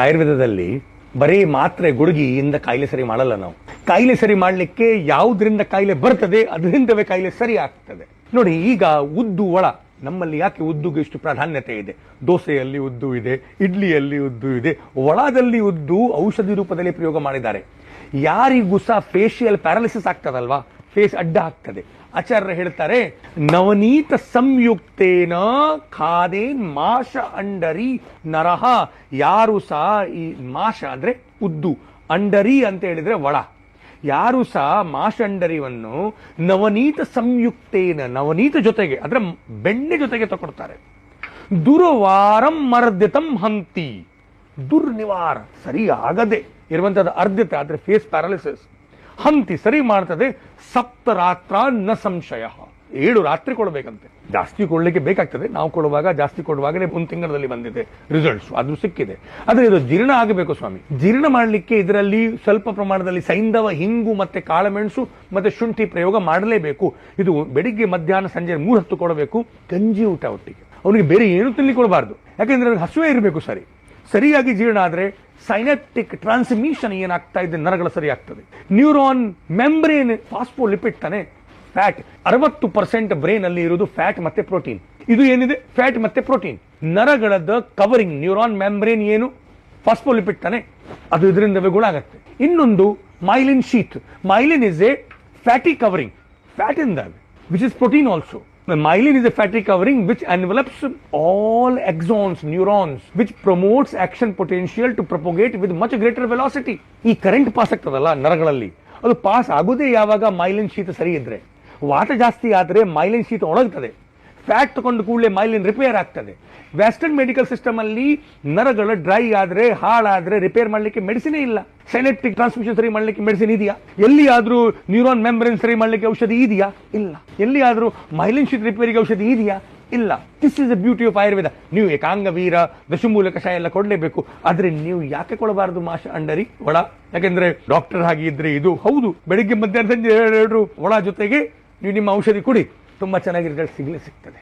ಆಯುರ್ವೇದದಲ್ಲಿ ಬರೀ ಮಾತ್ರೆ ಗುಡುಗಿಯಿಂದ ಕಾಯಿಲೆ ಸರಿ ಮಾಡಲ್ಲ ನಾವು. ಕಾಯಿಲೆ ಸರಿ ಮಾಡಲಿಕ್ಕೆ ಯಾವುದರಿಂದ ಕಾಯಿಲೆ ಬರ್ತದೆ ಅದರಿಂದವೇ ಕಾಯಿಲೆ ಸರಿ ಆಗ್ತದೆ. ನೋಡಿ, ಈಗ ಉದ್ದು ಒಳ ನಮ್ಮಲ್ಲಿ ಯಾಕೆ ಉದ್ದುಗೆ ಇಷ್ಟು ಪ್ರಾಧಾನ್ಯತೆ ಇದೆ? ದೋಸೆಯಲ್ಲಿ ಉದ್ದು ಇದೆ, ಇಡ್ಲಿಯಲ್ಲಿ ಉದ್ದು ಇದೆ, ಒಳದಲ್ಲಿ ಉದ್ದು ಔಷಧಿ ರೂಪದಲ್ಲಿ ಪ್ರಯೋಗ ಮಾಡಿದ್ದಾರೆ. ಯಾರಿಗೂ ಸಹ ಫೇಶಿಯಲ್ ಪ್ಯಾರಾಲಿಸಿಸ್ ಆಗ್ತದಲ್ವಾ, ಫೇಸ್ ಅಡ್ಡ ಆಗ್ತದೆ, ಆಚಾರ್ಯರು ಹೇಳ್ತಾರೆ, ನವನೀತ ಸಂಯುಕ್ತೇನ ಖಾದೇನ್ ಮಾಷ ಅಂಡರಿ ನರಹ. ಯಾರು ಸಹ ಈ ಮಾಷ ಅಂದ್ರೆ ಉದ್ದು, ಅಂಡರಿ ಅಂತ ಹೇಳಿದ್ರೆ ಒಳ, ಯಾರು ಸಹ ಮಾಷ ಅಂಡರಿವನ್ನು ನವನೀತ ಸಂಯುಕ್ತೇನ, ನವನೀತ ಜೊತೆಗೆ ಅಂದ್ರೆ ಬೆಣ್ಣೆ ಜೊತೆಗೆ ತಗೊಳ್ತಾರೆ, ದುರ್ವಾರಂ ಮರ್ದಿತಂ ಹಂತಿ, ದುರ್ನಿವಾರ ಸರಿ ಆಗದೆ ಇರುವಂತದ್ದು ಅರ್ಧಿತ ಆದ್ರೆ ಫೇಸ್ ಪ್ಯಾರಾಲಿಸಿಸ್ ಹಂತಿ ಸರಿ ಮಾಡ್ತದೆ. ಸಪ್ತರಾತ್ರ ನ ಸಂಶಯ, 7 ರಾತ್ರಿ ಕೊಡಬೇಕಂತೆ. ಜಾಸ್ತಿ ಕೊಡ್ಲಿಕ್ಕೆ ಬೇಕಾಗ್ತದೆ, ನಾವು ಕೊಡುವಾಗ ಜಾಸ್ತಿ ಕೊಡುವಾಗಲೇ 1 ತಿಂಗಳಲ್ಲಿ ಬಂದಿದೆ ರಿಸಲ್ಟ್ಸ್, ಅದು ಸಿಕ್ಕಿದೆ. ಆದ್ರೆ ಇದು ಜೀರ್ಣ ಆಗಬೇಕು ಸ್ವಾಮಿ. ಜೀರ್ಣ ಮಾಡಲಿಕ್ಕೆ ಇದರಲ್ಲಿ ಸ್ವಲ್ಪ ಪ್ರಮಾಣದಲ್ಲಿ ಸೈಂಧವ, ಹಿಂಗು ಮತ್ತೆ ಕಾಳುಮೆಣಸು ಮತ್ತೆ ಶುಂಠಿ ಪ್ರಯೋಗ ಮಾಡಲೇಬೇಕು. ಇದು ಬೆಳಿಗ್ಗೆ ಮಧ್ಯಾಹ್ನ ಸಂಜೆ 3 ಹೊತ್ತು ಕೊಡಬೇಕು. ಗಂಜಿ ಊಟ ಒಟ್ಟಿಗೆ, ಅವನಿಗೆ ಬೇರೆ ಏನು ತಿನ್ಲಿಕ್ಕೆ ಕೊಡಬಾರ್ದು, ಯಾಕೆಂದ್ರೆ ಹಸುವೆ ಇರಬೇಕು. ಸರಿಯಾಗಿ ಜೀರ್ಣ ಆದ್ರೆ ಸೈನೆಪ್ಟಿಕ್ ಟ್ರಾನ್ಸ್ಮಿಷನ್ ಏನಾಗ್ತಾ ಇದೆ, ನರಗಳ ಸರಿ ಆಗ್ತದೆ. ನ್ಯೂರಾನ್ ಮೆಂಬ್ರೇನ್ ಫಾಸ್ಫೋಲಿಪಿಡ್ ತಾನೆ, ಫ್ಯಾಟ್ 60% ಬ್ರೈನ್ ಅಲ್ಲಿ ಇರುವುದು ಫ್ಯಾಟ್ ಮತ್ತೆ ಪ್ರೋಟೀನ್. ಇದು ಏನಿದೆ ಫ್ಯಾಟ್ ಮತ್ತೆ ಪ್ರೋಟೀನ್. ನರಗಳದ ಕವರಿಂಗ್ ನ್ಯೂರಾನ್ ಮೆಂಬ್ರೇನ್ ಏನು ಫಾಸ್ಫೋಲಿಪಿಡ್ ತಾನೆ, ಅದು ಇದರಿಂದ ಗುಣ ಆಗತ್ತೆ. ಇನ್ನೊಂದು myelin sheath. Myelin is A fatty covering, fat in that which is protein also. Myelin is a fatty covering which envelops all axons, neurons, which promotes action potential to propagate with much greater velocity. ಈ current pass ಆಗ್ತದಲ್ಲ ನರಗಳಲ್ಲಿ, ಅದು pass ಆಗುದೇ ಯಾವಾಗ myelin ಶೀತ ಸರಿ ಇದ್ರೆ. ವಾತ ಜಾಸ್ತಿ ಆದ್ರೆ ಮೈಲಿನ್ ಶೀತ ಒಣಗ್ತದೆ, ಫ್ಯಾಟ್ ತಗೊಂಡು ಕೂಡಲೇ ಮೈಲಿನ್ ರಿಪೇರ್ ಆಗ್ತದೆ. ವೆಸ್ಟರ್ನ್ ಮೆಡಿಕಲ್ ಸಿಸ್ಟಮ್ ಅಲ್ಲಿ ನರಗಳು ಡ್ರೈ ಆದ್ರೆ, ಹಾಳಾದ್ರೆ ರಿಪೇರ್ ಮಾಡ್ಲಿಕ್ಕೆ ಮೆಡಿಸಿನ್ ಇಲ್ಲ. ಸೈನೆಪ್ಟಿಕ್ ಟ್ರಾನ್ಸ್ಮಿಷನ್ ಸರಿ ಮಾಡ್ಲಿಕ್ಕೆ ಮೆಡಿಸಿನ್ ಇದೆಯಾ? ಎಲ್ಲಿಯಾದ್ರೂ ನ್ಯೂರಾನ್ ಮೆಂಬ್ರೇನ್ ಸರಿ ಮಾಡ್ಲಿಕ್ಕೆ ಔಷಧಿ ಇದೆಯಾ? ಇಲ್ಲ. ಎಲ್ಲಿಯಾದ್ರೂ ಮೈಲಿನ್ ಶೀತ್ ರಿಪೇರಿಗೆ ಔಷಧಿ ಇದೆಯಾ? ಇಲ್ಲ. This is the beauty of Ayurveda. ನೀವು ಏಕಾಂಗ ವೀರ, ದಶಮೂಲ ಕಷಾಯ ಎಲ್ಲ ಕೊಡ್ಲೇಬೇಕು. ಆದ್ರೆ ನೀವು ಯಾಕೆ ಕೊಡಬಾರದು ಮಾಷ ಅಂಡರಿ ಒಳ? ಯಾಕೆಂದ್ರೆ ಡಾಕ್ಟರ್ ಹಾಗಿದ್ರೆ ಇದು ಹೌದು, ಬೆಳಿಗ್ಗೆ ಮಧ್ಯಾಹ್ನ ಸಂಜೆ 2 ಒಳ ಜೊತೆಗೆ ನೀವು ನಿಮ್ಮ ಔಷಧಿ ಕುಡಿ, ತುಂಬಾ ಚೆನ್ನಾಗಿ ರಿಸಲ್ಟ್ ಸಿಗ್ತದೆ.